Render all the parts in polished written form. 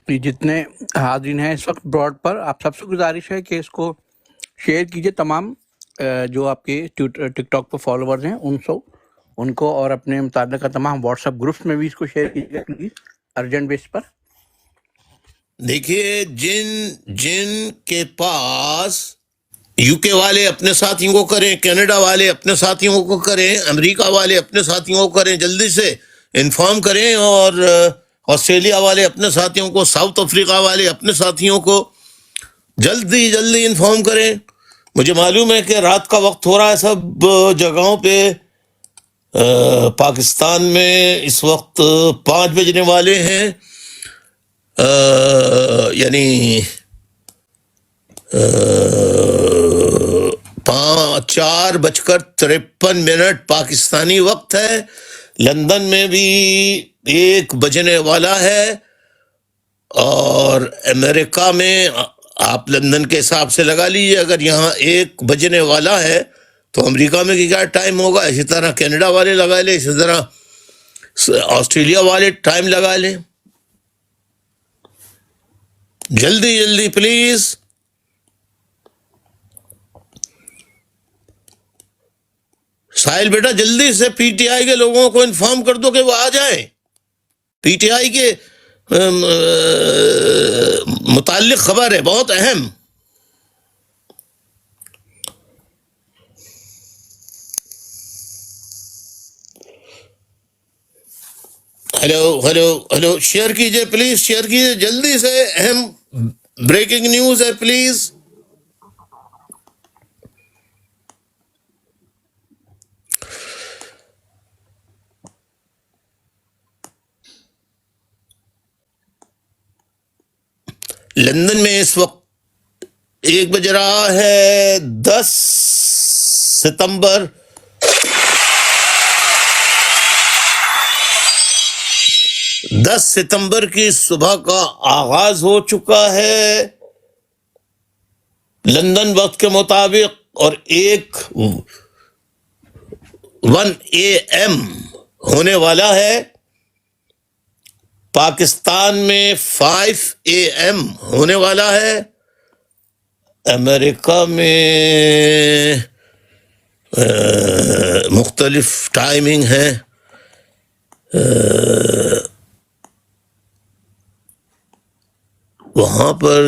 یہ جتنے حاضرین ہیں اس وقت براڈ پر، آپ سب سے گزارش ہے کہ اس کو شیئر کیجیے، تمام جو آپ کے ٹک ٹاک پر فالوورز ہیں ان کو، اور اپنے متعلقہ تمام واٹس ایپ گروپس میں بھی اس کو شیئر کیجیے پلیز، ارجنٹ بیس پر۔ دیکھیے، جن کے پاس یو کے والے اپنے ساتھیوں کو کریں، کینیڈا والے اپنے ساتھیوں کو کریں، امریکہ والے اپنے ساتھیوں کو کریں، جلدی سے انفارم کریں، اور آسٹریلیا والے اپنے ساتھیوں کو، ساؤتھ افریقہ والے اپنے ساتھیوں کو جلدی انفارم کریں۔ مجھے معلوم ہے کہ رات کا وقت ہو رہا ہے سب جگہوں پہ، پاکستان میں اس وقت 5 بجنے والے ہیں، یعنی 4:53 پاکستانی وقت ہے۔ لندن میں بھی 1 بجنے والا ہے، اور امریکہ میں آپ لندن کے حساب سے لگا لیجیے، اگر یہاں 1 بجنے والا ہے تو امریکہ میں کیا ٹائم ہوگا، اسی طرح کینیڈا والے لگا لیں، اسی طرح آسٹریلیا والے ٹائم لگا لیں۔ جلدی پلیز۔ ساحل بیٹا جلدی سے پی ٹی آئی کے لوگوں کو انفارم کر دو کہ وہ آ جائیں، پی ٹی آئی کے متعلق خبر ہے، بہت اہم۔ ہلو، شیئر کیجئے پلیز، شیئر کیجئے جلدی سے، اہم بریکنگ نیوز ہے پلیز۔ لندن میں اس وقت 1 بج رہا ہے، 10 ستمبر۔ کی صبح کا آغاز ہو چکا ہے لندن وقت کے مطابق، اور 1 AM ہونے والا ہے۔ پاکستان میں 5 AM ہونے والا ہے۔ امریکہ میں مختلف ٹائمنگ ہے۔ وہاں پر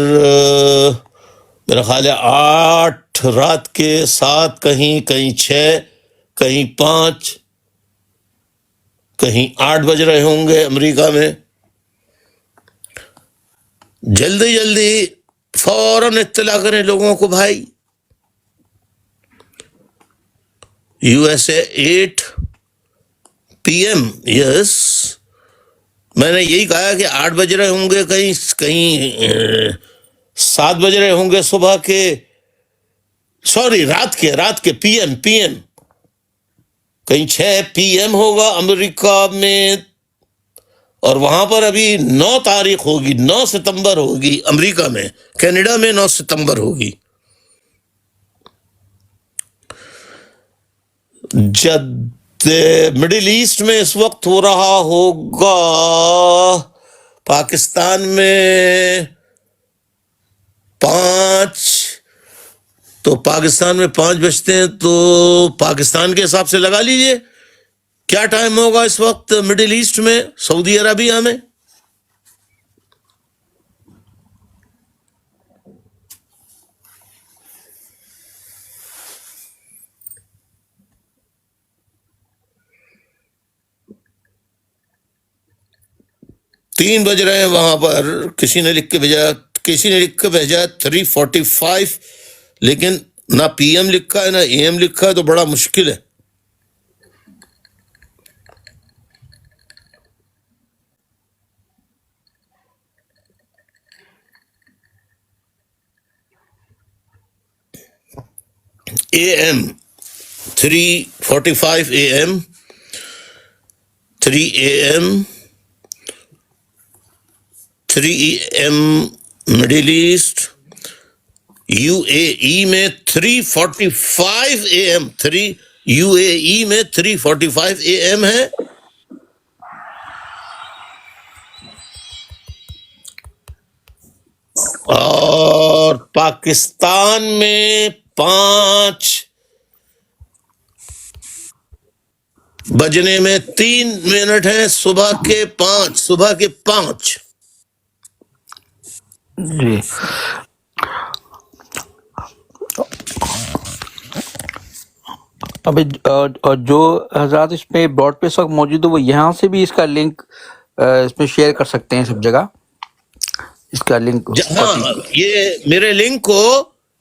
میرا خیال ہے 8 رات کے 7، کہیں 6، کہیں 5، کہیں 8 بج رہے ہوں گے امریکہ میں۔ جلدی فوراً اطلاع کریں لوگوں کو بھائی۔ USA 8 PM، یس، میں نے یہی کہا کہ 8 بج رہے ہوں گے، کہیں 7 بج رہے ہوں گے صبح کے، سوری رات کے PM، کہیں 6 PM ہوگا امریکہ میں، اور وہاں پر ابھی 9 تاریخ ہوگی، 9 ستمبر ہوگی امریکہ میں، کینیڈا میں 9 ستمبر ہوگی۔ جب مڈل ایسٹ میں اس وقت ہو رہا ہوگا، پاکستان میں 5، تو پاکستان میں 5 بجتے ہیں، تو پاکستان کے حساب سے لگا لیجئے کیا ٹائم ہوگا اس وقت مڈل ایسٹ میں، سعودی عربیہ میں۔ تین بج رہے ہیں وہاں پر، کسی نے لکھ کے بھیجا 3:45، لیکن نہ PM لکھا ہے نہ AM لکھا ہے، تو بڑا مشکل ہے۔ AM 3:45 AM 3 AM middle east, UAE میں 3:45 AM، UAE میں 3:45 AM ہے۔ پاکستان میں 5 بجنے میں 3 منٹ ہیں، صبح کے 5 جی ابھی جو حضرات اس میں براڈ پہ اس وقت موجود ہے وہ یہاں سے بھی اس کا لنک اس میں شیئر کر سکتے ہیں سب جگہ اس کا لنک. ہاں، یہ میرے لنک کو،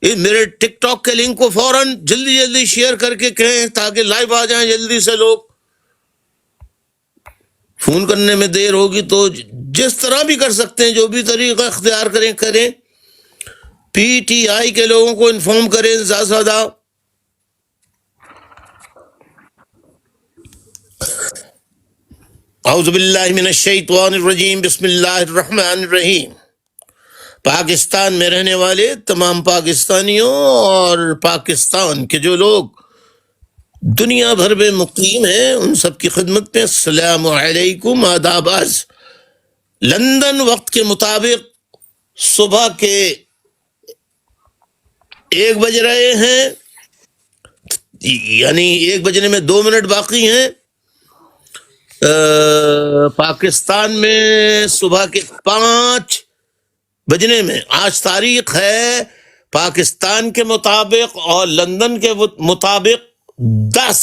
میرے ٹک ٹاک کے لنک کو فوراً جلدی شیئر کر کے کہیں تاکہ لائیو آ جائیں جلدی سے لوگ. فون کرنے میں دیر ہوگی تو جس طرح بھی کر سکتے ہیں، جو بھی طریقہ اختیار کریں. پی ٹی آئی کے لوگوں کو انفارم کریں زیادہ سے زیادہ. اعوذ باللہ من الشیطان الرجیم، بسم اللہ الرحمن الرحیم. پاکستان میں رہنے والے تمام پاکستانیوں اور پاکستان کے جو لوگ دنیا بھر میں مقیم ہیں ان سب کی خدمت میں السلام علیکم، آداب. آج لندن وقت کے مطابق صبح کے 1 بج رہے ہیں، یعنی 1 بجنے میں 2 منٹ باقی ہیں. پاکستان میں صبح کے 5 بجنے میں آج تاریخ ہے پاکستان کے مطابق اور لندن کے مطابق 10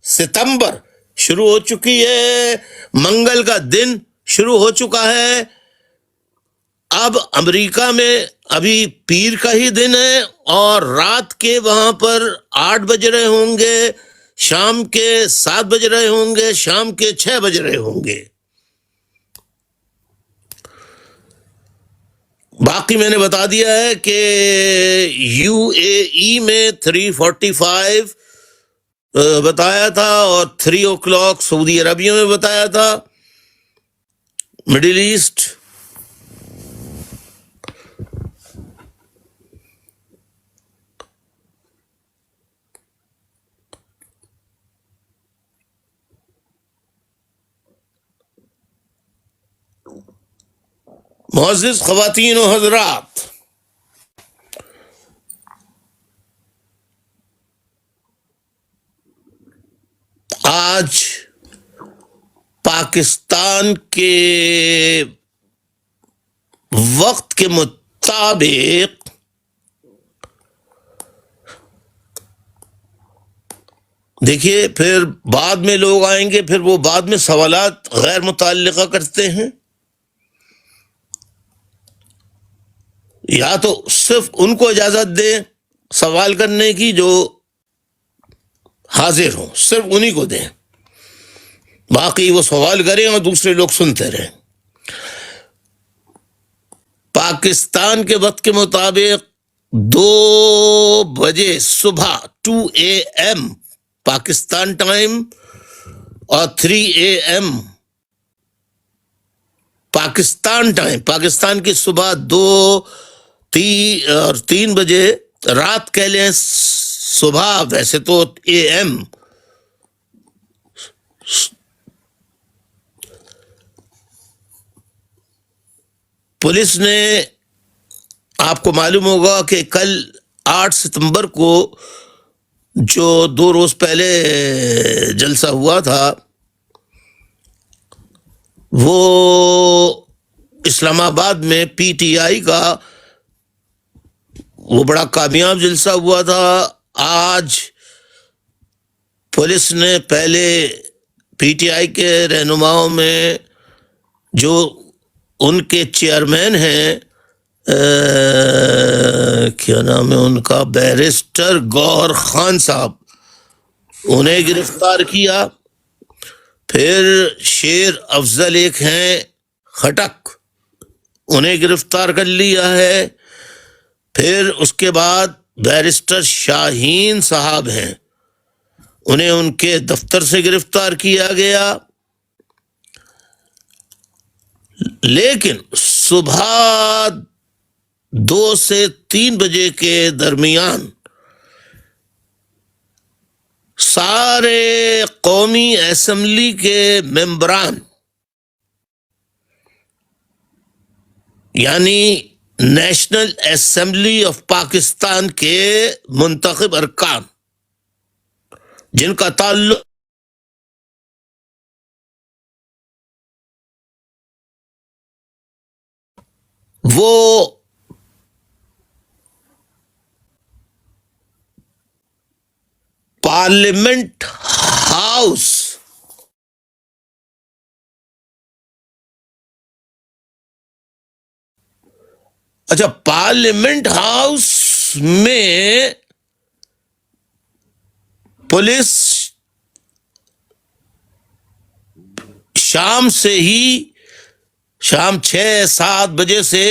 ستمبر شروع ہو چکی ہے. منگل کا دن شروع ہو چکا ہے. اب امریکہ میں ابھی پیر کا ہی دن ہے اور رات کے وہاں پر 8 بج رہے ہوں گے، شام کے 7 بج رہے ہوں گے، شام کے 6 بج رہے ہوں گے. باقی میں نے بتا دیا ہے کہ یو اے ای میں 3:45 بتایا تھا اور 3 o'clock سعودی عربیہ میں بتایا تھا. مڈل ایسٹ معزز خواتین و حضرات، آج پاکستان کے وقت کے مطابق دیکھیے، پھر بعد میں لوگ آئیں گے، پھر وہ بعد میں سوالات غیر متعلقہ کرتے ہیں. یا تو صرف ان کو اجازت دیں سوال کرنے کی جو حاضر ہوں، صرف انہی کو دیں، باقی وہ سوال کریں اور دوسرے لوگ سنتے رہیں. پاکستان کے وقت کے مطابق 2 بجے صبح 2 AM پاکستان ٹائم اور 3 AM پاکستان ٹائم، پاکستان کی صبح 3 بجے، رات کہہ لیں صبح، ویسے تو AM. پولیس نے، آپ کو معلوم ہوگا کہ کل 8 ستمبر کو جو 2 روز پہلے جلسہ ہوا تھا وہ اسلام آباد میں پی ٹی آئی کا وہ بڑا کامیاب جلسہ ہوا تھا. آج پولیس نے پہلے پی ٹی آئی کے رہنماؤں میں جو ان کے چیئرمین ہیں، کیا نام ہے ان کا، بیرسٹر گور خان صاحب، انہیں گرفتار کیا. پھر شیر افضل ایک ہیں خٹک، انہیں گرفتار کر لیا ہے. پھر اس کے بعد بیرسٹر شاہین صاحب ہیں، انہیں ان کے دفتر سے گرفتار کیا گیا. لیکن صبح 2 سے 3 بجے کے درمیان سارے قومی اسمبلی کے ممبران، یعنی نیشنل اسمبلی آف پاکستان کے منتخب ارکان جن کا تعلق وہ پارلیمنٹ ہاؤس اچھا پارلیمنٹ ہاؤس میں پولیس شام 6-7 بجے سے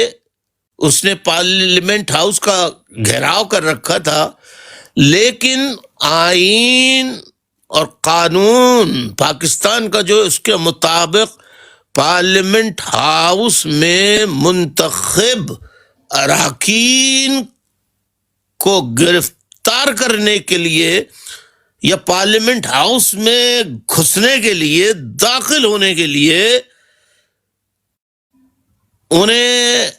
اس نے پارلیمنٹ ہاؤس کا گھیراؤ کر رکھا تھا، لیکن آئین اور قانون پاکستان کا جو اس کے مطابق پارلیمنٹ ہاؤس میں منتخب اراکین کو گرفتار کرنے کے لیے یا پارلیمنٹ ہاؤس میں گھسنے کے لیے، داخل ہونے کے لیے انہیں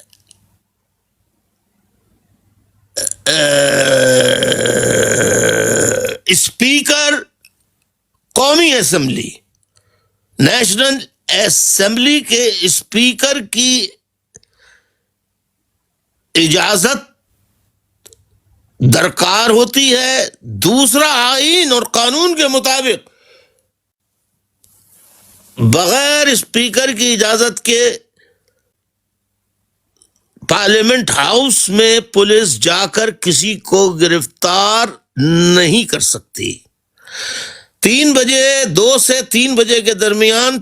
اسپیکر قومی اسمبلی، نیشنل اسمبلی کے اسپیکر کی اجازت درکار ہوتی ہے۔ دوسرا، آئین اور قانون کے مطابق بغیر اسپیکر کی اجازت کے پارلیمنٹ ہاؤس میں پولیس جا کر کسی کو گرفتار نہیں کر سکتی۔ 2 سے 3 بجے کے درمیان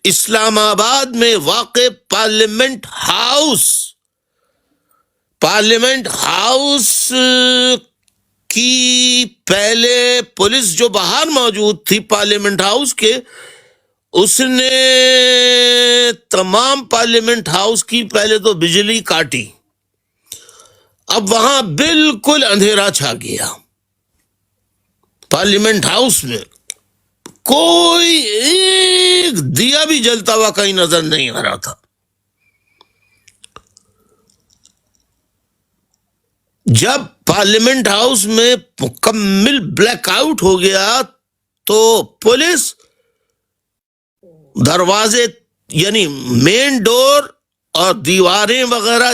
اسلام آباد میں واقع پارلیمنٹ ہاؤس کی پہلے پولیس جو باہر موجود تھی پارلیمنٹ ہاؤس کے، اس نے تمام پارلیمنٹ ہاؤس کی پہلے تو بجلی کاٹی۔ اب وہاں بالکل اندھیرا چھا گیا، پارلیمنٹ ہاؤس میں کوئی ایک دیا بھی جلتا ہوا کہیں نظر نہیں آ رہا تھا۔ جب پارلیمنٹ ہاؤس میں مکمل بلیک آؤٹ ہو گیا تو پولیس دروازے یعنی مین ڈور اور دیواریں وغیرہ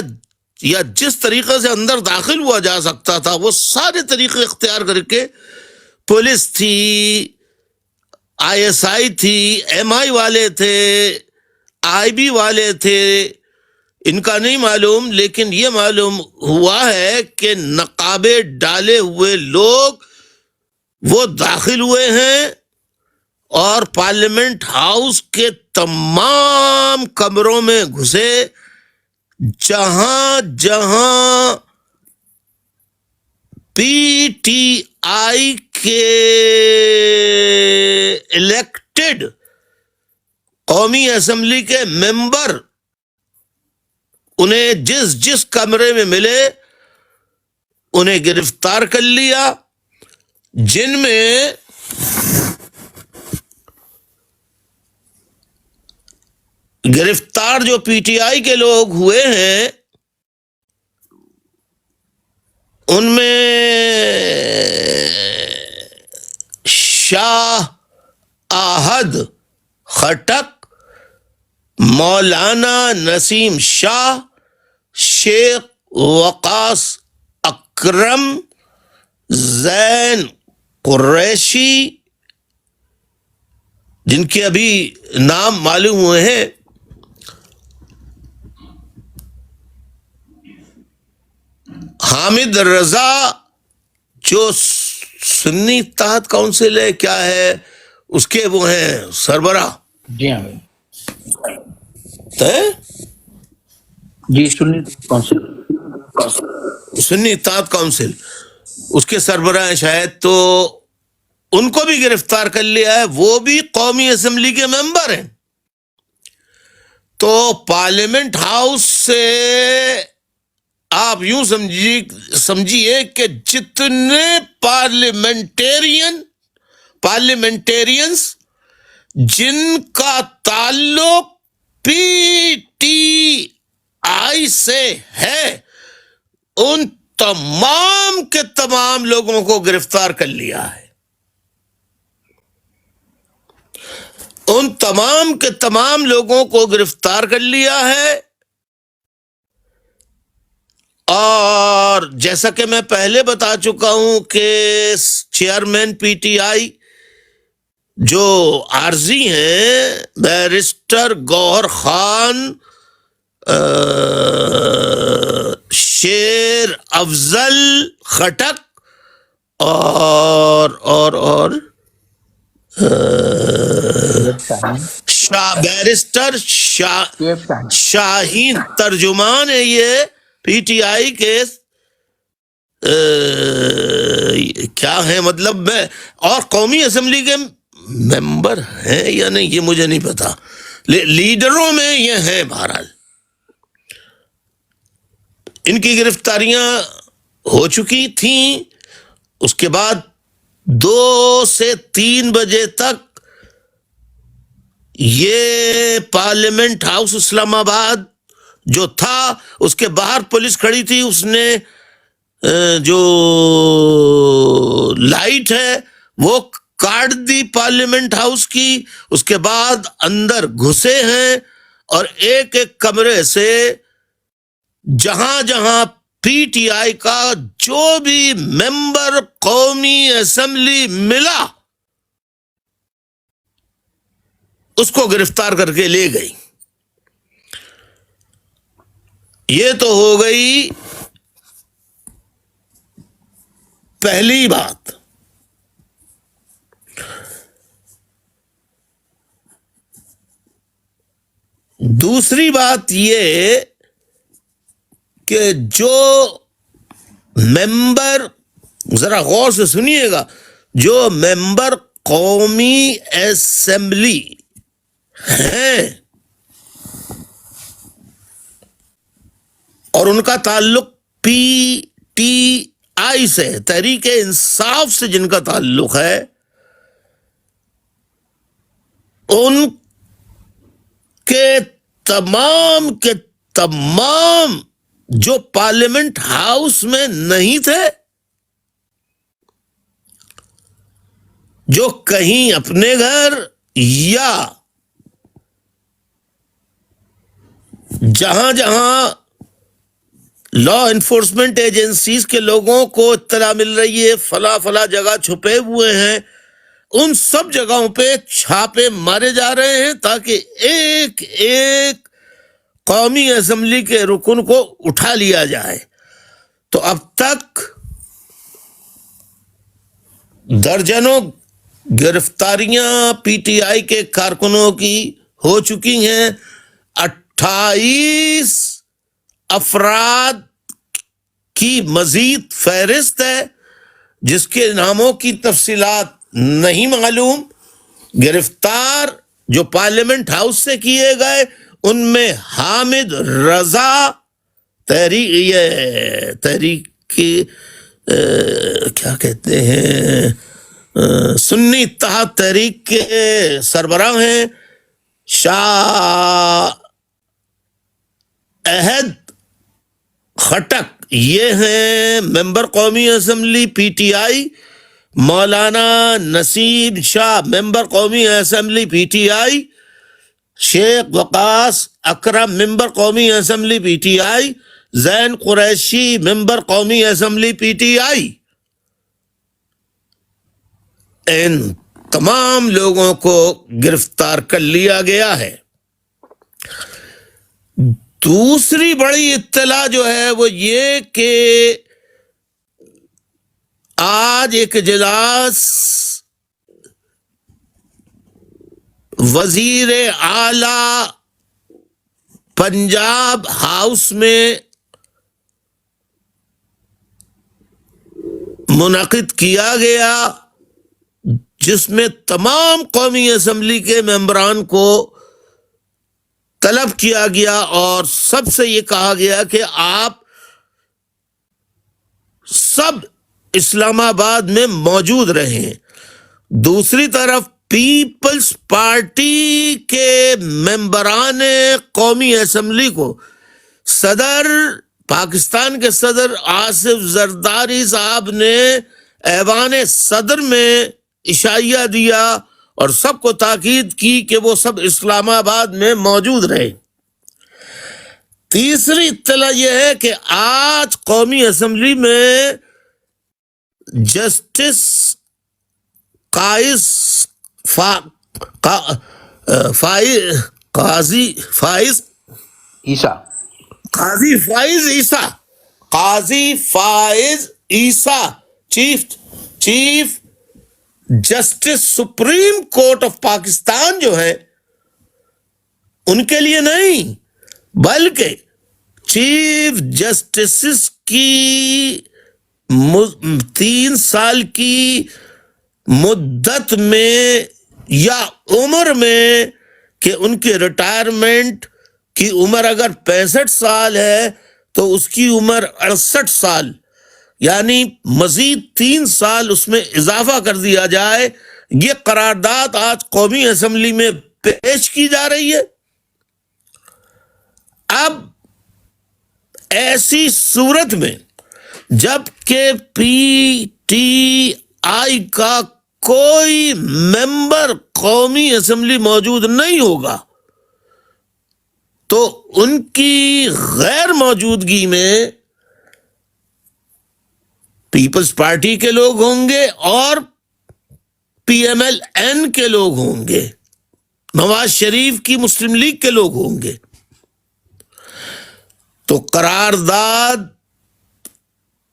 یا جس طریقے سے اندر داخل ہوا جا سکتا تھا وہ سارے طریقے اختیار کر کے پولیس تھی، ISI تھی، MI والے تھے، IB والے تھے، ان کا نہیں معلوم، لیکن یہ معلوم ہوا ہے کہ نقابے ڈالے ہوئے لوگ وہ داخل ہوئے ہیں اور پارلیمنٹ ہاؤس کے تمام کمروں میں گھسے، جہاں جہاں PTI کے الیکٹڈ قومی اسمبلی کے ممبر انہیں جس کمرے میں ملے انہیں گرفتار کر لیا، جن میں گرفتار جو PTI کے لوگ ہوئے ہیں ان میں شاہ احد خٹک، مولانا نسیم شاہ، شیخ وقاص اکرم، زین قریشی، جن کے ابھی نام معلوم ہوئے ہیں، حامد رضا جو سنی اتحاد کونسل ہے کیا ہے اس کے وہ ہیں سربراہ، جی ہاں جی، سنی اتحاد کونسل اس کے سربراہ ہیں شاید، تو ان کو بھی گرفتار کر لیا ہے، وہ بھی قومی اسمبلی کے ممبر ہیں۔ تو پارلیمنٹ ہاؤس سے آپ یوں سمجھیے کہ جتنے پارلیمنٹیرینز جن کا تعلق PTI آئی سے ہے ان تمام کے تمام لوگوں کو گرفتار کر لیا ہے. ان تمام کے تمام لوگوں کو گرفتار کر لیا ہے. اور جیسا کہ میں پہلے بتا چکا ہوں کہ چیئرمین پی ٹی آئی جو عارضی ہیں بیرسٹر گوہر خان شیر افضل خٹک اور بیرسٹر شاہین ترجمان ہے یہ پی ٹی آئی کے کیا ہے مطلب میں، اور قومی اسمبلی کے ممبر ہیں یا نہیں یہ مجھے نہیں پتا، لیڈروں میں یہ ہیں. بہرحال ان کی گرفتاریاں ہو چکی تھیں. اس کے بعد 2 سے 3 بجے تک یہ پارلیمنٹ ہاؤس اسلام آباد جو تھا اس کے باہر پولیس کھڑی تھی. اس نے جو لائٹ ہے وہ کاٹ دی پارلیمنٹ ہاؤس کی. اس کے بعد اندر گھسے ہیں اور ایک ایک کمرے سے جہاں جہاں پی ٹی آئی کا جو بھی ممبر قومی اسمبلی ملا اس کو گرفتار کر کے لے گئی. یہ تو ہو گئی پہلی بات. دوسری بات یہ کہ جو ممبر، ذرا غور سے سنیے گا، جو ممبر قومی اسمبلی ہیں اور ان کا تعلق پی ٹی آئی سے، تحریک انصاف سے جن کا تعلق ہے، ان کے تمام جو پارلیمنٹ ہاؤس میں نہیں تھے، جو کہیں اپنے گھر یا جہاں جہاں لا انفورسمنٹ ایجنسیز کے لوگوں کو اطلاع مل رہی ہے فلاں فلاں جگہ چھپے ہوئے ہیں، ان سب جگہوں پہ چھاپے مارے جا رہے ہیں تاکہ ایک ایک قومی اسمبلی کے رکن کو اٹھا لیا جائے. تو اب تک درجنوں گرفتاریاں پی ٹی آئی کے کارکنوں کی ہو چکی ہیں. 28 افراد کی مزید فہرست ہے جس کے ناموں کی تفصیلات نہیں معلوم. گرفتار جو پارلیمنٹ ہاؤس سے کیے گئے ان میں حامد رضا تحریک کی کیا کہتے ہیں سنی اتحاد تحریک کے سربراہ ہیں، شاہ عہد خٹک یہ ہیں ممبر قومی اسمبلی پی ٹی آئی، مولانا نصیب شاہ ممبر قومی اسمبلی پی ٹی آئی، شیخ وقاص اکرم ممبر قومی اسمبلی پی ٹی آئی، زین قریشی ممبر قومی اسمبلی پی ٹی آئی. ان تمام لوگوں کو گرفتار کر لیا گیا ہے. دوسری بڑی اطلاع جو ہے وہ یہ کہ آج ایک اجلاس وزیر اعلی پنجاب ہاؤس میں منعقد کیا گیا جس میں تمام قومی اسمبلی کے ممبران کو طلب کیا گیا اور سب سے یہ کہا گیا کہ آپ سب اسلام آباد میں موجود رہیں. دوسری طرف پیپلز پارٹی کے ممبران قومی اسمبلی کو صدر پاکستان کے صدر آصف زرداری صاحب نے ایوان صدر میں عشائیہ دیا اور سب کو تاکید کی کہ وہ سب اسلام آباد میں موجود رہے۔ تیسری اطلاع یہ ہے کہ آج قومی اسمبلی میں justice Qazi Faez Isa chief justice supreme court of Pakistan جو ہے، ان کے لیے نہیں بلکہ چیف جسٹس کی 3 سال کی مدت میں یا عمر میں، کہ ان کی ریٹائرمنٹ کی عمر اگر 65 سال ہے تو اس کی عمر 68 سال، یعنی مزید 3 سال اس میں اضافہ کر دیا جائے۔ یہ قرارداد آج قومی اسمبلی میں پیش کی جا رہی ہے۔ اب ایسی صورت میں جب کہ پی ٹی آئی کا کوئی ممبر قومی اسمبلی موجود نہیں ہوگا تو ان کی غیر موجودگی میں پیپلز پارٹی کے لوگ ہوں گے اور پی ایم ایل این کے لوگ ہوں گے، نواز شریف کی مسلم لیگ کے لوگ ہوں گے۔ تو قرارداد،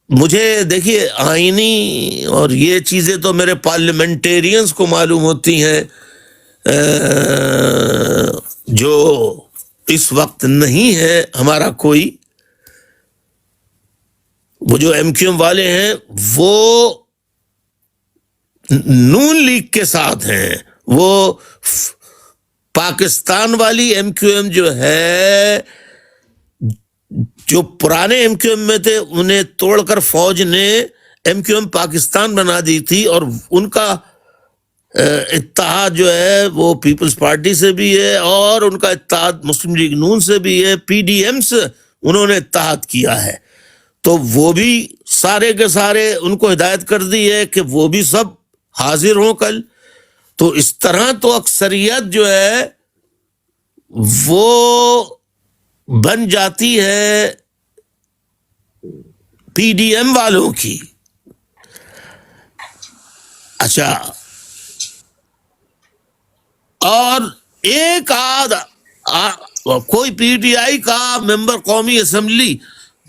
مجھے دیکھیے آئینی اور یہ چیزیں تو میرے پارلیمنٹیرینز کو معلوم ہوتی ہیں، جو اس وقت نہیں ہے ہمارا کوئی، وہ جو ایم کیو ایم والے ہیں وہ نون لیگ کے ساتھ ہیں، وہ پاکستان والی ایم کیو ایم جو ہے، جو پرانے ایم کیو ایم میں تھے انہیں توڑ کر فوج نے ایم کیو ایم پاکستان بنا دی تھی، اور ان کا اتحاد جو ہے وہ پیپلز پارٹی سے بھی ہے اور ان کا اتحاد مسلم لیگ نون سے بھی ہے، پی ڈی ایم سے انہوں نے اتحاد کیا ہے۔ تو وہ بھی سارے کے سارے ان کو ہدایت کر دی ہے کہ وہ بھی سب حاضر ہوں کل۔ تو اس طرح تو اکثریت جو ہے وہ بن جاتی ہے پی ڈی ایم والوں کی۔ اچھا، اور ایک کوئی پی ٹی آئی کا ممبر قومی اسمبلی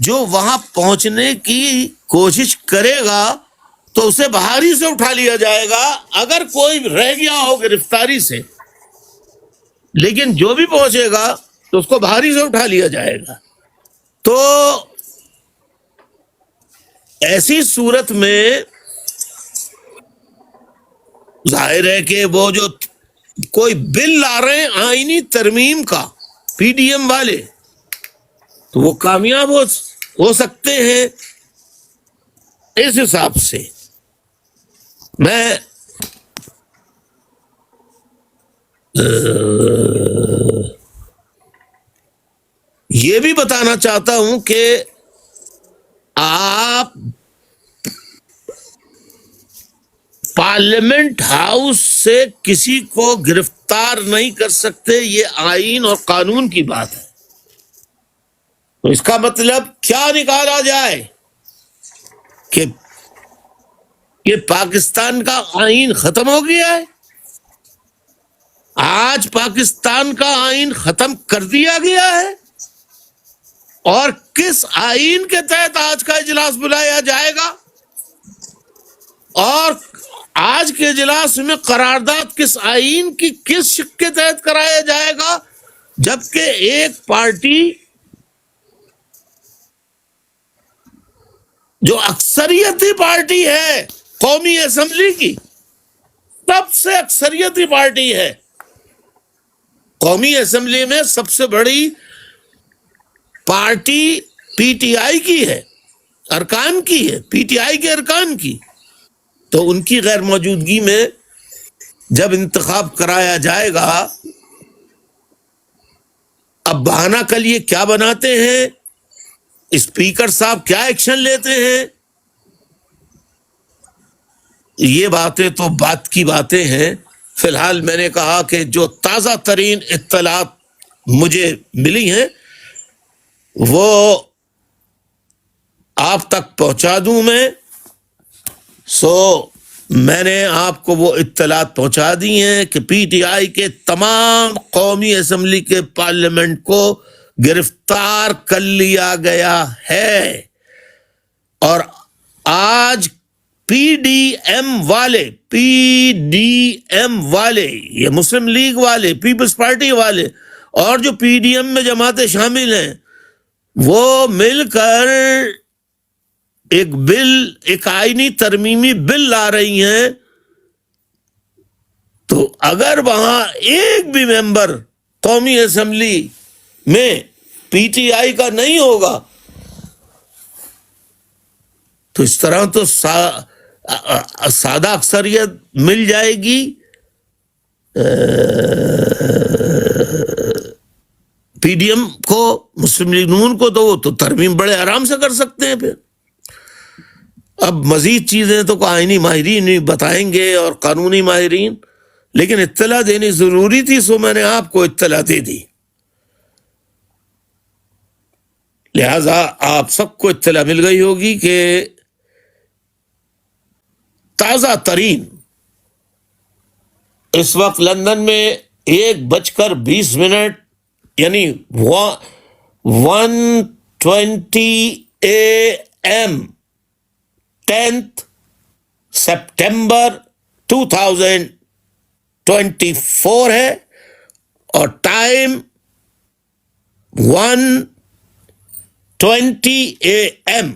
جو وہاں پہنچنے کی کوشش کرے گا تو اسے بہاری سے اٹھا لیا جائے گا، اگر کوئی رہ گیا ہو گرفتاری سے، لیکن جو بھی پہنچے گا تو اس کو بہاری سے اٹھا لیا جائے گا۔ تو ایسی صورت میں ظاہر ہے کہ وہ جو کوئی بل لا رہے ہیں آئینی ترمیم کا پی ڈی ایم والے، تو وہ کامیاب ہو سکتے ہیں۔ اس حساب سے میں یہ بھی بتانا چاہتا ہوں کہ آپ پارلیمنٹ ہاؤس سے کسی کو گرفتار نہیں کر سکتے، یہ آئین اور قانون کی بات ہے۔ تو اس کا مطلب کیا نکالا جائے کہ یہ پاکستان کا آئین ختم ہو گیا ہے؟ آج پاکستان کا آئین ختم کر دیا گیا ہے، اور کس آئین کے تحت آج کا اجلاس بلایا جائے گا، اور آج کے اجلاس میں قرارداد کس آئین کی کس شق کے تحت کرایا جائے گا، جبکہ ایک پارٹی جو اکثریتی پارٹی ہے قومی اسمبلی کی، سب سے اکثریتی پارٹی ہے قومی اسمبلی میں، سب سے بڑی پارٹی پی ٹی آئی کی ہے، ارکان کی ہے، پی ٹی آئی کے ارکان کی، تو ان کی غیر موجودگی میں جب انتخاب کرایا جائے گا اب بہانہ کل یہ کیا بناتے ہیں، اسپیکر صاحب کیا ایکشن لیتے ہیں، یہ باتیں تو بات کی باتیں ہیں۔ فی الحال میں نے کہا کہ جو تازہ ترین اطلاعات مجھے ملی ہیں وہ آپ تک پہنچا دوں میں۔ میں نے آپ کو وہ اطلاعات پہنچا دی ہیں کہ پی ٹی آئی کے تمام قومی اسمبلی کے پارلیمنٹ کو گرفتار کر لیا گیا ہے، اور آج پی ڈی ایم والے، یہ مسلم لیگ والے، پیپلز پارٹی والے، اور جو پی ڈی ایم میں جماعتیں شامل ہیں، وہ مل کر ایک آئینی ترمیمی بل لا رہی ہیں۔ تو اگر وہاں ایک بھی ممبر قومی اسمبلی میں پی ٹی آئی کا نہیں ہوگا تو اس طرح تو سادہ اکثریت مل جائے گی پی ڈی ایم کو، مسلم لیگ نون کو، تو وہ تو ترمیم بڑے آرام سے کر سکتے ہیں۔ پھر اب مزید چیزیں تو آئینی ماہرین ہی بتائیں گے اور قانونی ماہرین، لیکن اطلاع دینی ضروری تھی، سو میں نے آپ کو اطلاع دے دی۔ لہذا آپ سب کو اطلاع مل گئی ہوگی کہ تازہ ترین اس وقت لندن میں 1:20 یعنی 1:20 AM 10 سپٹمبر 2024 ہے، اور ٹائم 1:20 AM۔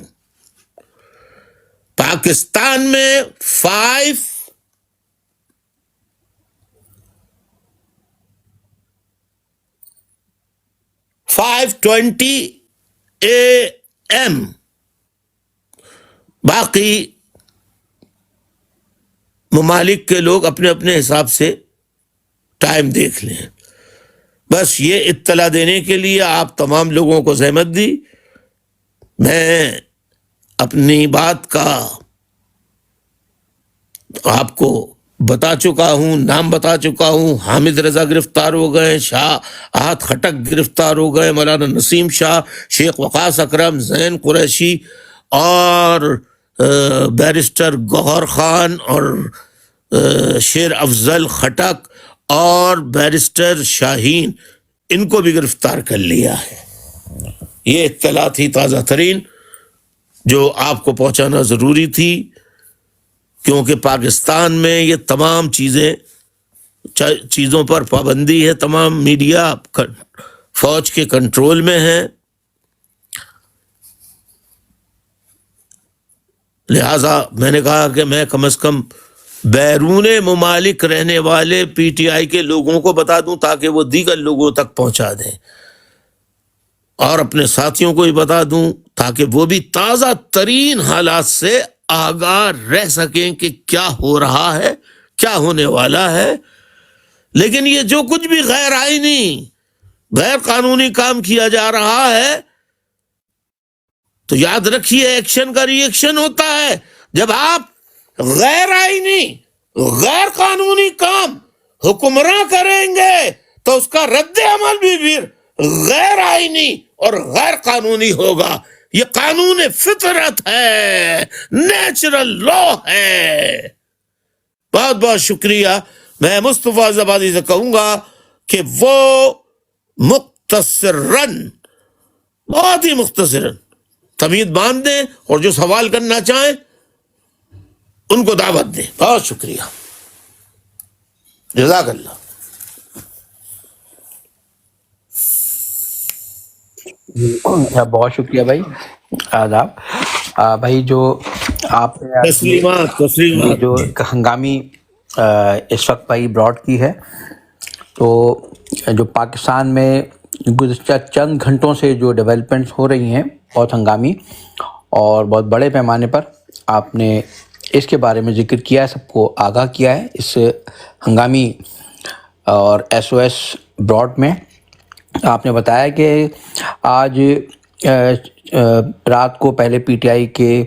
پاکستان میں 5:20 AM۔ باقی ممالک کے لوگ اپنے اپنے حساب سے ٹائم دیکھ لیں۔ بس یہ اطلاع دینے کے لیے آپ تمام لوگوں کو زحمت دی۔ میں اپنی بات کا آپ کو بتا چکا ہوں، نام بتا چکا ہوں۔ حامد رضا گرفتار ہو گئے، شاہ احد خٹک گرفتار ہو گئے، مولانا نسیم شاہ، شیخ وقاص اکرم، زین قریشی، اور بیرسٹر گوہر خان، اور شیر افضل خٹک، اور بیرسٹر شاہین، ان کو بھی گرفتار کر لیا ہے۔ یہ اطلاع تھی تازہ ترین جو آپ کو پہنچانا ضروری تھی، کیونکہ پاکستان میں یہ تمام چیزوں پر پابندی ہے، تمام میڈیا فوج کے کنٹرول میں ہے۔ لہذا میں نے کہا کہ میں کم از کم بیرون ممالک رہنے والے پی ٹی آئی کے لوگوں کو بتا دوں تاکہ وہ دیگر لوگوں تک پہنچا دیں، اور اپنے ساتھیوں کو بھی بتا دوں تاکہ وہ بھی تازہ ترین حالات سے آگاہ رہ سکیں کہ کیا ہو رہا ہے، کیا ہونے والا ہے۔ لیکن یہ جو کچھ بھی غیر آئینی، غیر قانونی کام کیا جا رہا ہے، تو یاد رکھیے ایکشن کا ری ایکشن ہوتا ہے۔ جب آپ غیر آئینی، غیر قانونی کام حکمراں کریں گے تو اس کا رد عمل بھی پھر غیر آئینی اور غیر قانونی ہوگا۔ یہ قانون فطرت ہے، نیچرل لا ہے۔ بہت بہت شکریہ۔ میں مصطفیٰ زبادی سے کہوں گا کہ وہ مختصراً، بہت ہی مختصراً تمید باندھ دیں، اور جو سوال کرنا چاہیں ان کو دعوت دیں۔ بہت شکریہ، جزاک اللہ۔ بہت شکریہ بھائی، آداب۔ بھائی جو آپ نے تسلیمات جو ہنگامی اس وقت بھائی براڈ کی ہے، تو جو پاکستان میں گزشتہ چند گھنٹوں سے جو ڈیولپمنٹس ہو رہی ہیں بہت ہنگامی اور بہت بڑے پیمانے پر، آپ نے اس کے بارے میں ذکر کیا ہے، سب کو آگاہ کیا ہے اس ہنگامی اور SOS براڈ میں آپ نے بتایا کہ آج رات کو پہلے پی ٹی آئی کے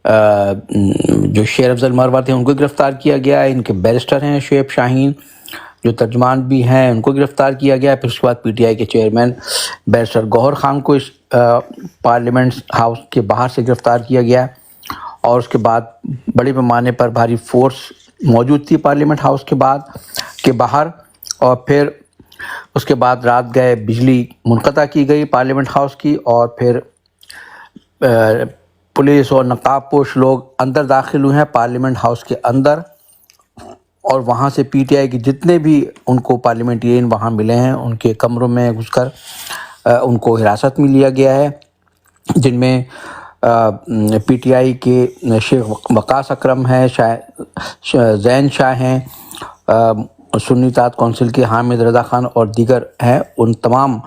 جو شیر افضل مروہ تھے ان کو گرفتار کیا گیا، ان کے بیرسٹر ہیں شعیب شاہین جو ترجمان بھی ہیں ان کو گرفتار کیا گیا، پھر اس کے بعد پی ٹی آئی کے چیئرمین بیرسٹر گوہر خان کو اس پارلیمنٹ ہاؤس کے باہر سے گرفتار کیا گیا، اور اس کے بعد بڑے پیمانے پر بھاری فورس موجود تھی پارلیمنٹ ہاؤس کے باہر، اور پھر اس کے بعد رات گئے بجلی منقطع کی گئی پارلیمنٹ ہاؤس کی، اور پھر پولیس اور نقاب پوش لوگ اندر داخل ہوئے ہیں پارلیمنٹ ہاؤس کے اندر، اور وہاں سے پی ٹی آئی کے جتنے بھی ان کو پارلیمنٹرین وہاں ملے ہیں ان کے کمروں میں گھس کر ان کو حراست میں لیا گیا ہے، جن میں پی ٹی آئی کے شیخ وقاص اکرم ہیں، زین شاہ ہیں، سنی اتحاد کونسل کے حامد رضا خان اور دیگر ہیں، ان تمام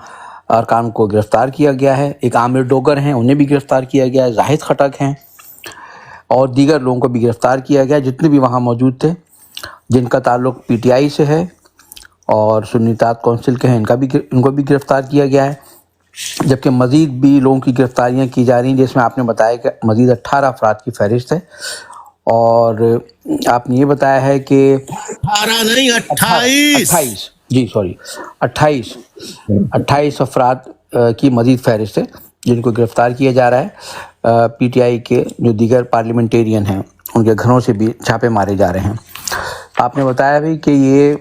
ارکان کو گرفتار کیا گیا ہے۔ ایک عامر ڈوگر ہیں انہیں بھی گرفتار کیا گیا ہے، زاہد خٹک ہیں اور دیگر لوگوں کو بھی گرفتار کیا گیا، جتنے بھی وہاں موجود تھے جن کا تعلق پی ٹی آئی سے ہے اور سنی اتحاد کونسل کے ہیں، ان کو بھی گرفتار کیا گیا ہے، جبکہ مزید بھی لوگوں کی گرفتاریاں کی جا رہی ہیں، جس میں آپ نے بتایا کہ مزید 18 افراد کی فہرست ہے، اور آپ نے یہ بتایا ہے کہ 18 نہیں 28 28 افراد کی مزید فہرست ہے جن کو گرفتار کیا جا رہا ہے۔ پی ٹی آئی کے جو دیگر پارلیمنٹیرین ہیں ان کے گھروں سے بھی چھاپے مارے جا رہے ہیں۔ آپ نے بتایا بھی کہ یہ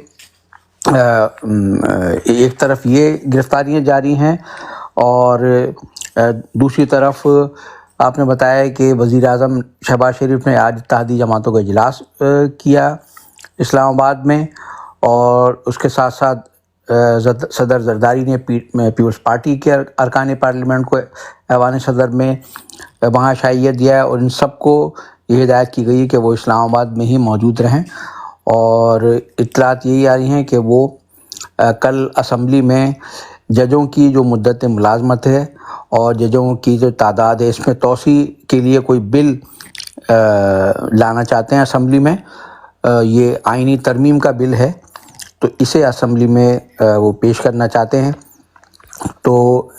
ایک طرف یہ گرفتاریاں جاری ہیں، اور دوسری طرف آپ نے بتایا کہ وزیر اعظم شہباز شریف نے آج اتحادی جماعتوں کا اجلاس کیا اسلام آباد میں، اور اس کے ساتھ ساتھ صدر زرداری نے پیپلز پارٹی کے ارکان پارلیمنٹ کو ایوان صدر میں وہاں شائعیت دیا ہے، اور ان سب کو یہ ہدایت کی گئی کہ وہ اسلام آباد میں ہی موجود رہیں، اور اطلاعات یہی آ رہی ہیں کہ وہ کل اسمبلی میں ججوں کی جو مدت ملازمت ہے اور ججوں کی جو تعداد ہے اس میں توسیع کے لیے کوئی بل لانا چاہتے ہیں اسمبلی میں۔ یہ آئینی ترمیم کا بل ہے، تو اسے اسمبلی میں وہ پیش کرنا چاہتے ہیں، تو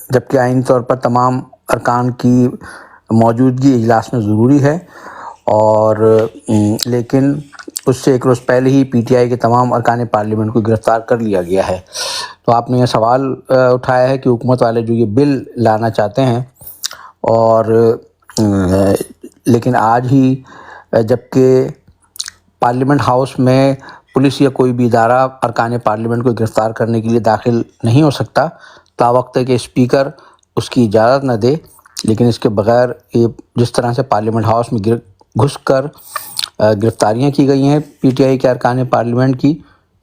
جبکہ آئینی طور پر تمام ارکان کی موجودگی اجلاس میں ضروری ہے، اور لیکن اس سے ایک روز پہلے ہی پی ٹی آئی کے تمام ارکان پارلیمنٹ کو گرفتار کر لیا گیا ہے۔ تو آپ نے یہ سوال اٹھایا ہے کہ حکومت والے جو یہ بل لانا چاہتے ہیں، اور لیکن آج ہی جبکہ پارلیمنٹ ہاؤس میں پولیس یا کوئی بھی ادارہ ارکان پارلیمنٹ کو گرفتار کرنے کے لیے داخل نہیں ہو سکتا تاوقت کہ اسپیکر اس کی اجازت نہ دے، لیکن اس کے بغیر یہ جس طرح سے پارلیمنٹ ہاؤس میں گھس کر گرفتاریاں کی گئی ہیں پی ٹی آئی کے ارکان پارلیمنٹ کی،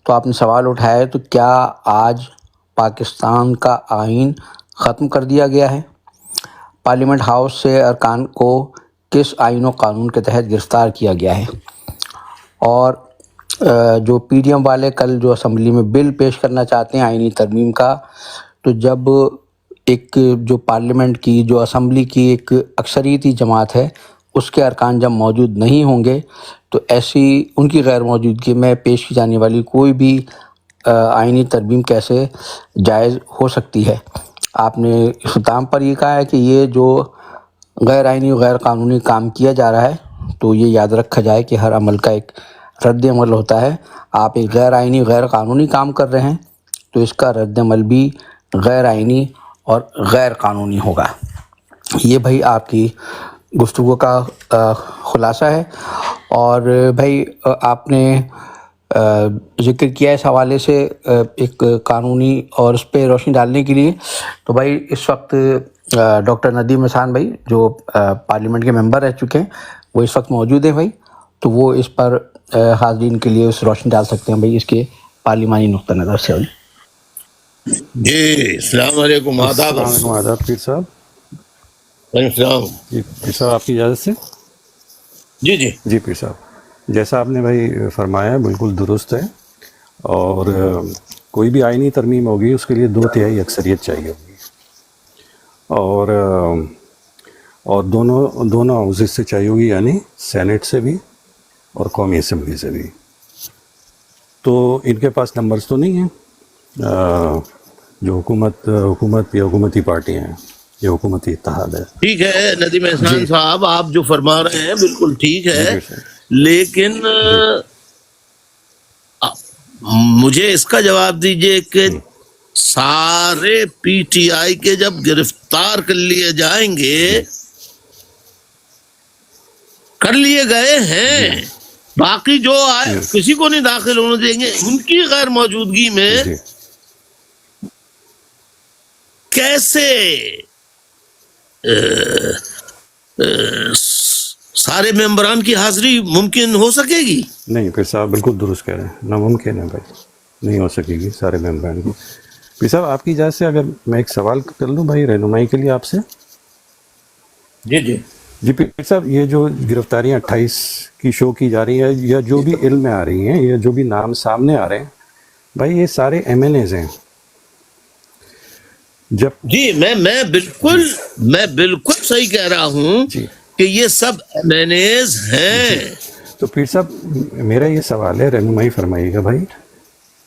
تو آپ نے سوال اٹھایا ہے تو کیا آج پاکستان کا آئین ختم کر دیا گیا ہے؟ پارلیمنٹ ہاؤس سے ارکان کو کس آئین و قانون کے تحت گرفتار کیا گیا ہے؟ اور جو پی ڈی ایم والے کل جو اسمبلی میں بل پیش کرنا چاہتے ہیں آئینی ترمیم کا، تو جب ایک جو پارلیمنٹ کی جو اسمبلی کی ایک اکثریتی جماعت ہے اس کے ارکان جب موجود نہیں ہوں گے تو ایسی ان کی غیر موجودگی میں پیش کی جانے والی کوئی بھی آئینی ترمیم کیسے جائز ہو سکتی ہے؟ آپ نے اختتام پر یہ کہا ہے کہ یہ جو غیر آئینی و غیر قانونی کام کیا جا رہا ہے تو یہ یاد رکھا جائے کہ ہر عمل کا ایک رد عمل ہوتا ہے۔ آپ ایک غیر آئینی غیر قانونی کام کر رہے ہیں تو اس کا رد عمل بھی غیر آئینی اور غیر قانونی ہوگا۔ یہ بھائی آپ کی گفتگو کا خلاصہ ہے، اور بھائی آپ نے ذکر کیا اس حوالے سے ایک قانونی اور اس پہ روشنی ڈالنے کے لیے، تو بھائی اس وقت ڈاکٹر ندیم احسان بھائی جو پارلیمنٹ کے ممبر رہ چکے ہیں وہ اس وقت موجود ہیں بھائی، تو وہ اس پر حاضرین کے لیے اس روشنی ڈال سکتے ہیں بھائی اس کے پارلیمانی نقطہ نظر سے۔ جی السلام علیکم، آداب۔ السلام علیکم، آداب پیر صاحب۔ السلام۔ جی پیر صاحب آپ کی اجازت سے؟ جی جی جی پیر صاحب، جیسا آپ نے بھائی فرمایا بالکل درست ہے، اور کوئی بھی آئینی ترمیم ہوگی اس کے لیے 2/3 اکثریت چاہیے ہوگی، اور دونوں حوزے سے چاہیے ہوگی، یعنی سینٹ سے بھی اور قومی اسمبلی سے بھی۔ تو ان کے پاس نمبرز تو نہیں ہیں، جو حکومت یا حکومتی پارٹی ہیں، یہ حکومتی اتحاد ہے. ٹھیک ہے ندیم احسان صاحب، آپ جو فرما رہے ہیں بالکل ٹھیک ہے، جی سر. لیکن مجھے اس کا جواب دیجئے کہ سارے پی ٹی آئی کے جب گرفتار کر لیے جائیں گے، کر لیے گئے ہیں، باقی جو آئے کسی کو نہیں داخل ہونے دیں گے، ان کی غیر موجودگی میں جی کیسے سارے ممبران کی حاضری ممکن ہو سکے گی؟ نہیں پھر صاحب بالکل درست کہہ رہے ہیں، ناممکن ہے بھائی، نہیں ہو سکے گی سارے ممبران کی. پھر صاحب آپ کی اجازت سے اگر میں ایک سوال کر لوں بھائی رہنمائی کے لیے آپ سے. جی جی جی پھر صاحب، یہ جو گرفتاریاں 28 کی شو کی جا رہی ہیں یا جو بھی علم میں آ رہی ہیں یا جو بھی نام سامنے آ رہے ہیں بھائی، یہ سارے ایم این ایز ہیں. جب جی میں بالکل صحیح کہہ رہا ہوں جی کہ یہ سب مینیز ہیں. تو پھر صاحب میرا یہ سوال ہے، رہنمائی فرمائیے گا بھائی،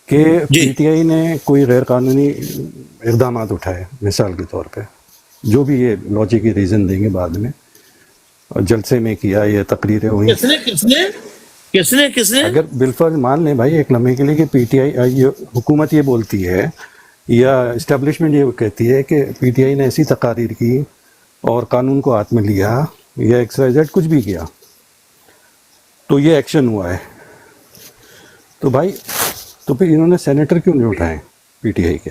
کہ جی پی ٹی آئی نے کوئی غیر قانونی اقدامات اٹھائے مثال کے طور پہ، جو بھی یہ لاجک کی ریزن دیں گے بعد میں، اور جلسے میں کیا یا تقریریں ہوئیں، کس نے اگر بالفرض مان لیں بھائی ایک لمحے کے لیے کہ پی ٹی آئی حکومت یہ بولتی ہے یا اسٹیبلشمنٹ یہ کہتی ہے کہ پی ٹی آئی نے ایسی تقاریر کی اور قانون کو ہاتھ میں لیا یا ایکس وائی زیڈ کچھ بھی کیا تو یہ ایکشن ہوا ہے، تو بھائی تو پھر انہوں نے سینیٹر کیوں نہیں اٹھائے پی ٹی آئی کے،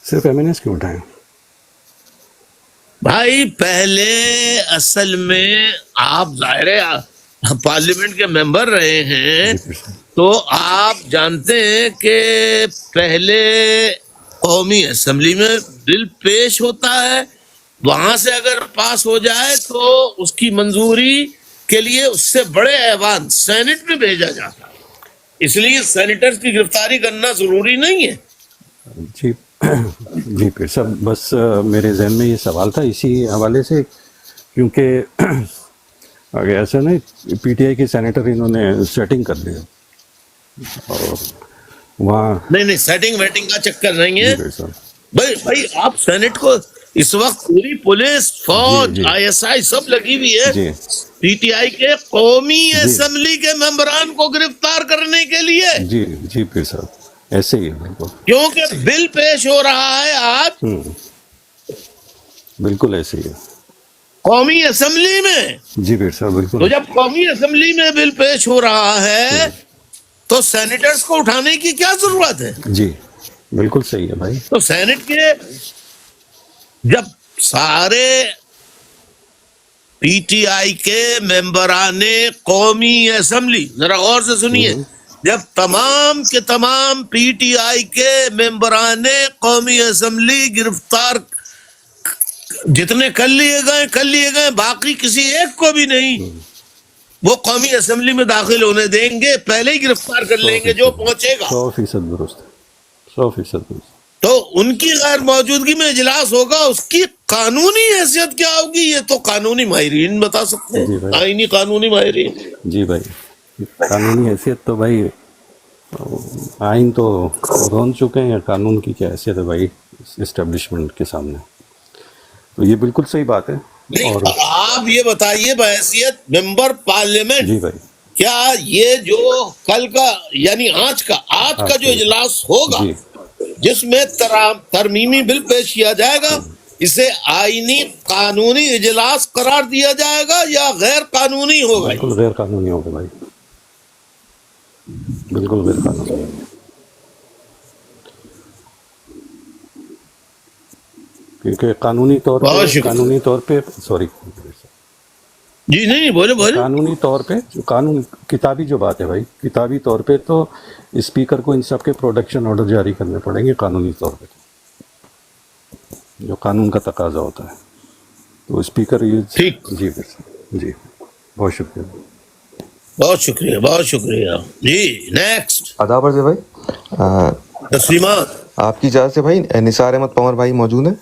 صرف ایم این ایس کیوں اٹھائے؟ بھائی پہلے اصل میں آپ ظاہر ہے پارلیمنٹ کے ممبر رہے ہیں، تو آپ جانتے ہیں کہ پہلے قومی اسمبلی میں بل پیش ہوتا ہے، وہاں سے اگر پاس ہو جائے تو اس کی منظوری کے لیے اس سے بڑے ایوان سینٹ میں بھیجا جاتا ہے، اس لیے سینیٹرز کی گرفتاری کرنا ضروری نہیں ہے. جی جی پھر سب بس میرے ذہن میں یہ سوال تھا اسی حوالے سے، کیونکہ اگر ایسا نہیں پی ٹی آئی کے سینیٹر انہوں نے سیٹنگ کر لیا اور وہاں نہیں سیٹنگ ویٹنگ کا چکر نہیں ہے. جی پھر صاحب بھائی آپ سینٹ کو اس وقت پوری پولیس فوج جی آئی ایس آئی سب لگی ہوئی ہے جی پی ٹی آئی کے قومی جی اسمبلی کے ممبران کو گرفتار کرنے کے لیے، جی جی پھر صاحب ایسے ہی ہے بالکل. کیونکہ بل پیش ہو رہا ہے آج بالکل ایسے ہی ہے. قومی اسمبلی میں. جی پھر صاحب تو بالکل. جب قومی اسمبلی میں بل پیش ہو رہا ہے تو سینیٹرز کو اٹھانے کی کیا ضرورت ہے؟ جی بالکل صحیح ہے بھائی. تو سینٹ کے جب سارے پی ٹی آئی کے ممبران قومی اسمبلی، ذرا غور سے سنیے، جب تمام کے تمام پی ٹی آئی کے ممبران قومی اسمبلی گرفتار جتنے کر لیے گئے، باقی کسی ایک کو بھی نہیں وہ قومی اسمبلی میں داخل ہونے دیں گے، پہلے ہی گرفتار کر لیں گے جو پہنچے گا. 100% درست ہے، 100% درست. تو ان کی غیر موجودگی میں اجلاس ہوگا، اس کی قانونی حیثیت کیا ہوگی یہ تو قانونی ماہرین بتا سکتے جی ہیں، بھائی. آئینی قانونی ماہرین. جی بھائی قانونی حیثیت تو بھائی آئین تو رون چکے ہیں، قانون کی کیا حیثیت ہے بھائی اسٹیبلشمنٹ کے سامنے. تو یہ بالکل صحیح بات ہے. اور آپ یہ بتائیے بحیثیت ممبر پارلیمنٹ، جی بھائی کیا یہ جو کل کا یعنی آج کا جو اجلاس ہوگا جی جس میں ترمیمی بل پیش کیا جائے گا، اسے آئینی قانونی اجلاس قرار دیا جائے گا یا غیر قانونی ہوگا؟ بالکل غیر قانونی ہوگا بھائی، بالکل غیر قانونی. کیونکہ قانونی طور پہ سوری جی نہیں بولے قانونی طور پہ قانون کتابی جو بات ہے بھائی، کتابی طور پہ تو اسپیکر کو ان سب کے پروڈکشن آرڈر جاری کرنے پڑیں گے قانونی طور پہ، جو قانون کا تقاضا ہوتا ہے. تو اسپیکر ٹھیک. جی جی بہت شکریہ. بہت شکریہ. جی نیکسٹ. آداب عرض ہے بھائی. تسلیمات. آپ کی اجازت سے بھائی نثار احمد پمر بھائی موجود ہیں.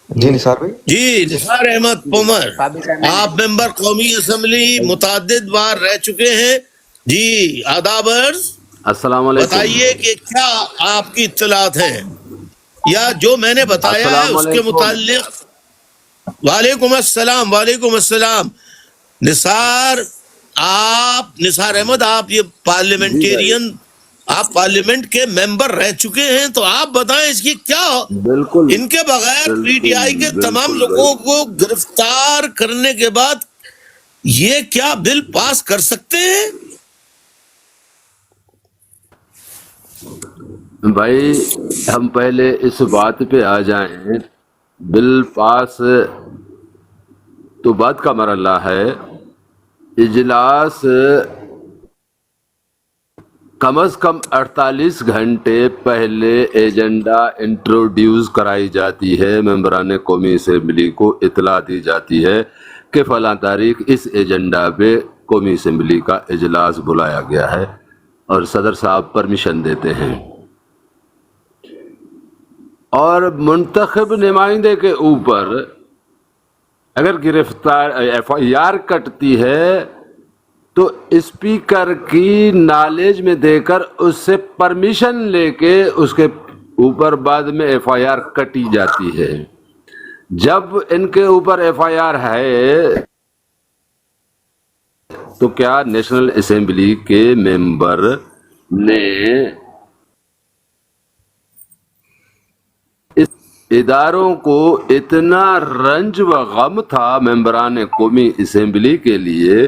جی نثار بھائی. جی نثار احمد پمر، آپ ممبر قومی اسمبلی متعدد بار رہ چکے ہیں. جی آداب عرض. السلام علیکم. بتائیے کہ کیا آپ کی اطلاعات ہیں یا جو میں نے بتایا ہے السلام اس کے علیکم. متعلق. وعلیکم السلام، وعلیکم السلام. نثار احمد، آپ یہ جی بھائی. پارلیمنٹیرین، آپ پارلیمنٹ کے ممبر رہ چکے ہیں، تو آپ بتائیں اس کی کیا، بالکل ان کے بغیر پی ٹی آئی کے تمام بالکل لوگوں بھائی. کو گرفتار کرنے کے بعد یہ کیا بل پاس کر سکتے ہیں؟ بھائی ہم پہلے اس بات پہ آ جائیں. بل پاس تو بات کا مرحلہ ہے. اجلاس کم از کم 48 گھنٹے پہلے ایجنڈا انٹروڈیوس کرائی جاتی ہے. ممبران قومی اسمبلی کو اطلاع دی جاتی ہے کہ فلاں تاریخ اس ایجنڈا پہ قومی اسمبلی کا اجلاس بلایا گیا ہے، اور صدر صاحب پرمیشن دیتے ہیں. اور منتخب نمائندے کے اوپر اگر گرفتار ایف آئی آر کٹتی ہے تو اسپیکر کی نالج میں دے کر اس سے پرمیشن لے کے اس کے اوپر بعد میں ایف آئی آر کٹی جاتی ہے. جب ان کے اوپر ایف آئی آر ہے تو کیا نیشنل اسمبلی کے ممبر نے اس اداروں کو اتنا رنج و غم تھا ممبران قومی اسمبلی کے لیے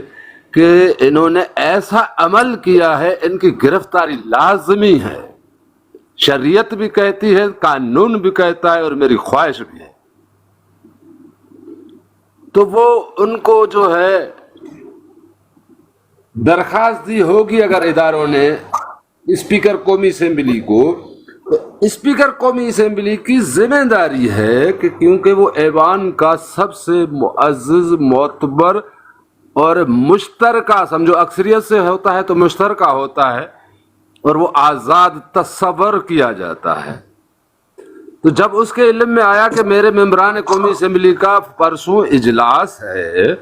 کہ انہوں نے ایسا عمل کیا ہے، ان کی گرفتاری لازمی ہے. شریعت بھی کہتی ہے، قانون بھی کہتا ہے، اور میری خواہش بھی ہے. تو وہ ان کو جو ہے درخواست دی ہوگی اگر اداروں نے اسپیکر قومی اسمبلی کو، تو اسپیکر قومی اسمبلی کی ذمہ داری ہے کہ کیونکہ وہ ایوان کا سب سے معزز، معتبر اور مشترکہ، سمجھو اکثریت سے ہوتا ہے تو مشترکہ ہوتا ہے، اور وہ آزاد تصور کیا جاتا ہے. تو جب اس کے علم میں آیا کہ میرے ممبران قومی اسمبلی کا پرسوں اجلاس ہے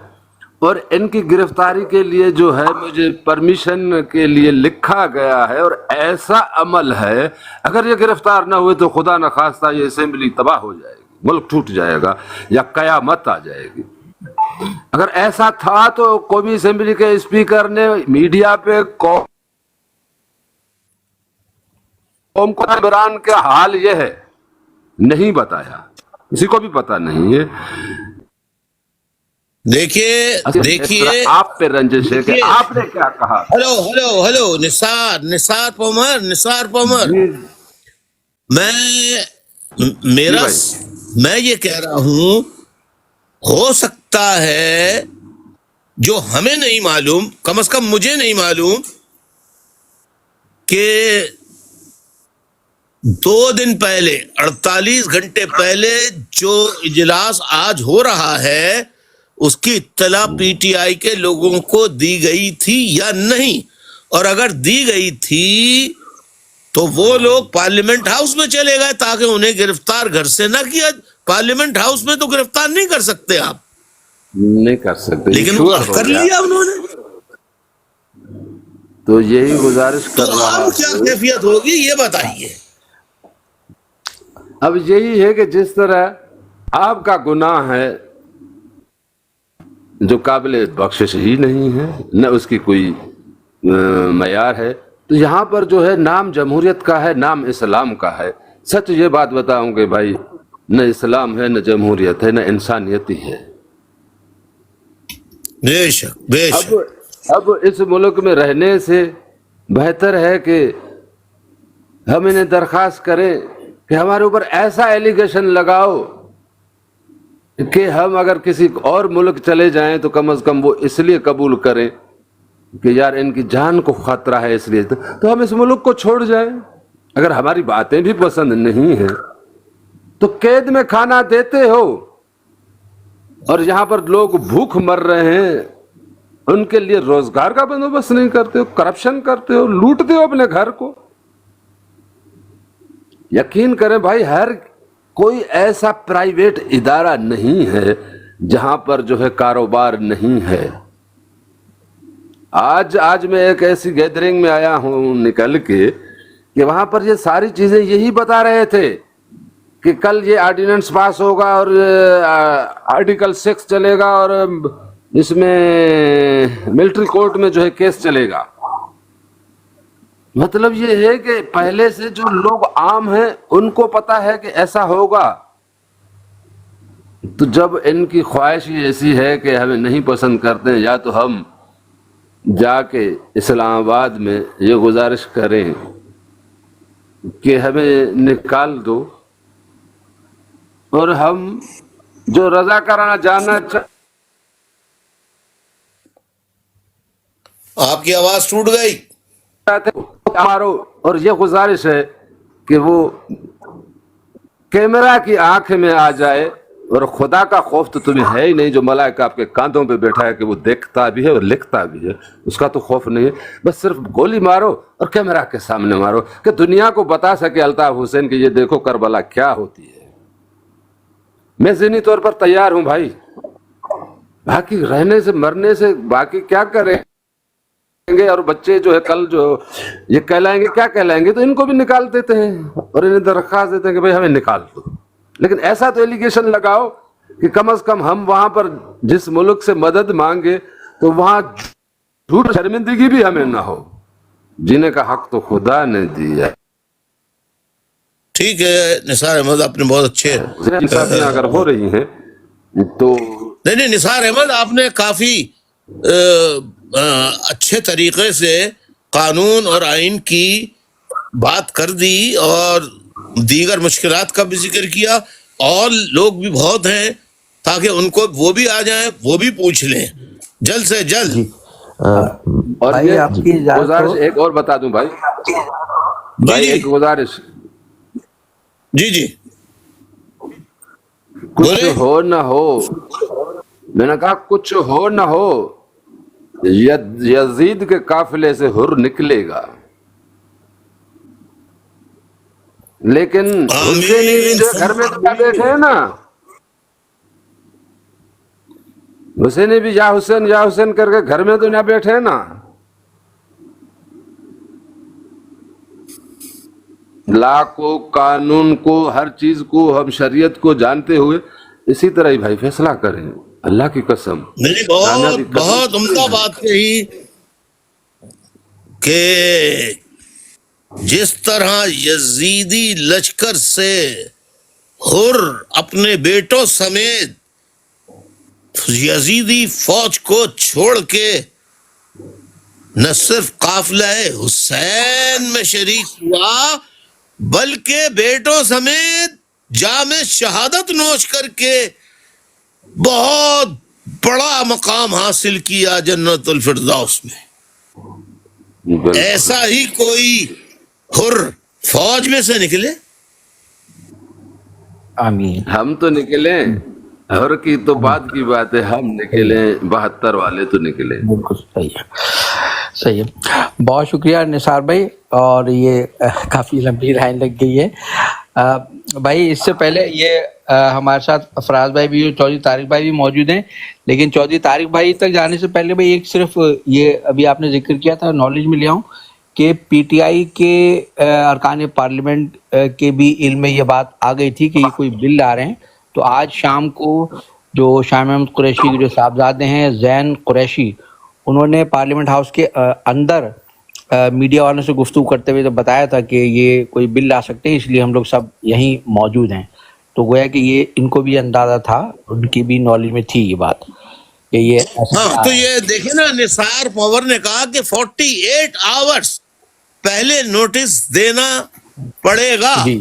اور ان کی گرفتاری کے لیے جو ہے مجھے پرمیشن کے لیے لکھا گیا ہے، اور ایسا عمل ہے، اگر یہ گرفتار نہ ہوئے تو خدا نخواستہ یہ اسمبلی تباہ ہو جائے گی، ملک ٹوٹ جائے گا یا قیامت آ جائے گی. اگر ایسا تھا تو قومی اسمبلی کے اسپیکر نے میڈیا پہ قوم کو ممبران کا حال یہ ہے نہیں بتایا، کسی کو بھی پتا نہیں ہے. دیکھیے آپ پہ رنجش ہے کہ آپ نے کیا کہا. ہلو نثار پومر، جی جی بھائی. میں یہ کہہ رہا ہوں، ہو سکتا ہے جو ہمیں نہیں معلوم، کم از کم مجھے نہیں معلوم، کہ 2 دن پہلے، 48 گھنٹے پہلے جو اجلاس آج ہو رہا ہے اس کی اطلاع پی ٹی آئی کے لوگوں کو دی گئی تھی یا نہیں، اور اگر دی گئی تھی تو وہ لوگ پارلیمنٹ ہاؤس میں چلے گئے تاکہ انہیں گرفتار گھر سے نہ کیا. پارلیمنٹ ہاؤس میں تو گرفتار نہیں کر سکتے آپ، نہیں کر سکتے، لیکن شور ہو کر گیا. لیا انہوں نے. تو یہی گزارش تو کر رہا اب کیا ہوں. کیفیت ہوگی یہ بتائیے. اب یہی ہے کہ جس طرح آپ کا گناہ ہے جو قابل بخشش ہی نہیں ہے، نہ اس کی کوئی معیار ہے، تو یہاں پر جو ہے نام جمہوریت کا ہے، نام اسلام کا ہے. سچ یہ بات بتاؤں کہ بھائی نہ اسلام ہے، نہ جمہوریت ہے، نہ انسانیت ہی ہے. بے شک بے شک. اب اس ملک میں رہنے سے بہتر ہے کہ ہم انہیں درخواست کریں کہ ہمارے اوپر ایسا ایلیگیشن لگاؤ کہ ہم اگر کسی اور ملک چلے جائیں تو کم از کم وہ اس لیے قبول کریں کہ یار ان کی جان کو خطرہ ہے، اس لیے تو ہم اس ملک کو چھوڑ جائیں. اگر ہماری باتیں بھی پسند نہیں ہیں تو قید میں کھانا دیتے ہو، اور یہاں پر لوگ بھوک مر رہے ہیں، ان کے لیے روزگار کا بندوبست نہیں کرتے ہو، کرپشن کرتے ہو، لوٹتے ہو اپنے گھر کو. یقین کریں بھائی، ہر کوئی ایسا پرائیویٹ ادارہ نہیں ہے جہاں پر جو ہے کاروبار نہیں ہے. آج میں ایک ایسی گیدرنگ میں آیا ہوں نکل کے کہ وہاں پر یہ ساری چیزیں یہی بتا رہے تھے کہ کل یہ آرڈیننس پاس ہوگا اور آرٹیکل 6 چلے گا اور اس میں ملٹری کورٹ میں جو ہے کیس چلے گا. مطلب یہ ہے کہ پہلے سے جو لوگ عام ہیں ان کو پتا ہے کہ ایسا ہوگا. تو جب ان کی خواہش ہی ایسی ہے کہ ہمیں نہیں پسند کرتے ہیں، یا تو ہم جا کے اسلام آباد میں یہ گزارش کریں کہ ہمیں نکال دو، اور ہم جو رضا کرانا جاننا آپ کی آواز ٹوٹ گئی. چاہتے مارو. اور یہ گزارش ہے کہ وہ کیمرہ کی آنکھ میں آ جائے، اور خدا کا خوف تو تمہیں ہے ہی نہیں جو ملائکہ آپ کے کاندھوں پہ بیٹھا ہے کہ وہ دیکھتا بھی ہے اور لکھتا بھی ہے، اس کا تو خوف نہیں ہے. بس صرف گولی مارو اور کیمرہ کے سامنے مارو کہ دنیا کو بتا سکے الطاف حسین کہ یہ دیکھو کربلا کیا ہوتی ہے. میں ذہنی طور پر تیار ہوں بھائی، باقی رہنے سے مرنے سے باقی کیا کریں گے. اور بچے جو ہے کل جو یہ کہلائیں گے، کیا کہلائیں گے، تو ان کو بھی نکال دیتے ہیں اور انہیں درخواست دیتے ہیں کہ بھائی ہمیں نکال دو. لیکن ایسا تو ایلیگیشن لگاؤ کہ کم از کم ہم وہاں پر جس ملک سے مدد مانگے تو وہاں جھوٹ شرمندگی بھی ہمیں نہ ہو. جینے کا حق تو خدا نے دیا. ٹھیک ہے نثار احمد، آپ نے بہت اچھے انصافیاں اگر ہو رہی ہیں تو نہیں نثار احمد، آپ نے کافی اچھے طریقے سے قانون اور آئین کی بات کر دی اور دیگر مشکلات کا بھی ذکر کیا. اور لوگ بھی بہت ہیں تاکہ ان کو وہ بھی آ جائیں، وہ بھی پوچھ لیں جلد سے جلد. اور بھائی یہ آپ کی اجازت گزارش ہو- ایک اور بتا دوں بھائی، جی ایک گزارش، جی کچھ بولے. ہو نہ ہو، میں نے کہا کچھ ہو نہ ہو، یزید کے قافلے سے حر نکلے گا. لیکن حسینی بھی جو گھر میں بیٹھے ہیں نا، حسینی بھی یا حسین کر کے گھر میں تو نہ بیٹھے ہیں نا. لا کو، قانون کو، ہر چیز کو ہم شریعت کو جانتے ہوئے اسی طرح ہی بھائی فیصلہ کریں. اللہ کی قسم نہیں اللہ کی قسم. بہت عمدہ بات کہی کہ جس طرح یزیدی لشکر سے حر اپنے بیٹوں سمیت یزیدی فوج کو چھوڑ کے نہ صرف قافلہ حسین میں شریک ہوا بلکہ بیٹوں سمیت جام شہادت نوش کر کے بہت بڑا مقام حاصل کیا جنت الفردوس میں. بالکل. ایسا ہی کوئی حر فوج میں سے نکلے. آمین. ہم تو نکلے، حر کی تو بعد کی بات ہے، ہم نکلے 72 والے تو نکلے. بالکل صحیح ہے، صحیح ہے. بہت شکریہ نثار بھائی. اور یہ کافی لمبی لائن لگ گئی ہے بھائی. اس سے پہلے یہ ہمارے ساتھ افراز بھائی بھی، چودھری طارق بھائی بھی موجود ہیں. لیکن چودھری طارق بھائی تک جانے سے پہلے بھائی ایک صرف یہ ابھی آپ نے ذکر کیا تھا، نالج میں لے آؤں کہ پی ٹی آئی کے ارکان پارلیمنٹ کے بھی علم میں یہ بات آ گئی تھی کہ یہ کوئی بل آ رہے ہیں. تو آج شام کو جو شاہ محمود قریشی کے جو صاحبزادے ہیں زین قریشی، انہوں نے پارلیمنٹ ہاؤس کے اندر میڈیا والوں سے گفتگو کرتے ہوئے بتایا تھا کہ یہ کوئی بل لا سکتے ہیں، اس لیے ہم لوگ سب یہیں موجود ہیں. تو گویا کہ یہ ان کو بھی اندازہ تھا، ان کی بھی نالج میں تھی یہ بات کہ یہ ایسا ہاں تو یہ دیکھیں نا، نثار پاور نے کہا کہ 48 آورس پہلے نوٹس دینا پڑے گا. جی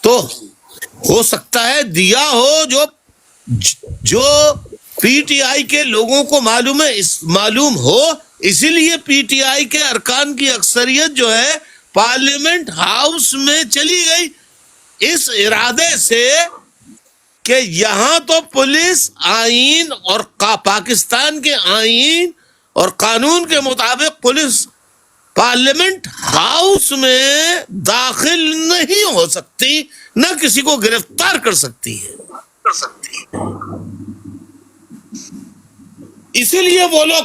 تو ہو سکتا ہے دیا ہو جو پی ٹی آئی کے لوگوں کو معلوم ہو، اسی لیے پی ٹی آئی کے ارکان کی اکثریت جو ہے پارلیمنٹ ہاؤس میں چلی گئی اس ارادے سے کہ یہاں تو پولیس آئین اور پاکستان کے آئین اور قانون کے مطابق پولیس پارلیمنٹ ہاؤس میں داخل نہیں ہو سکتی، نہ کسی کو گرفتار کر سکتی ہے. اسی لیے وہ لوگ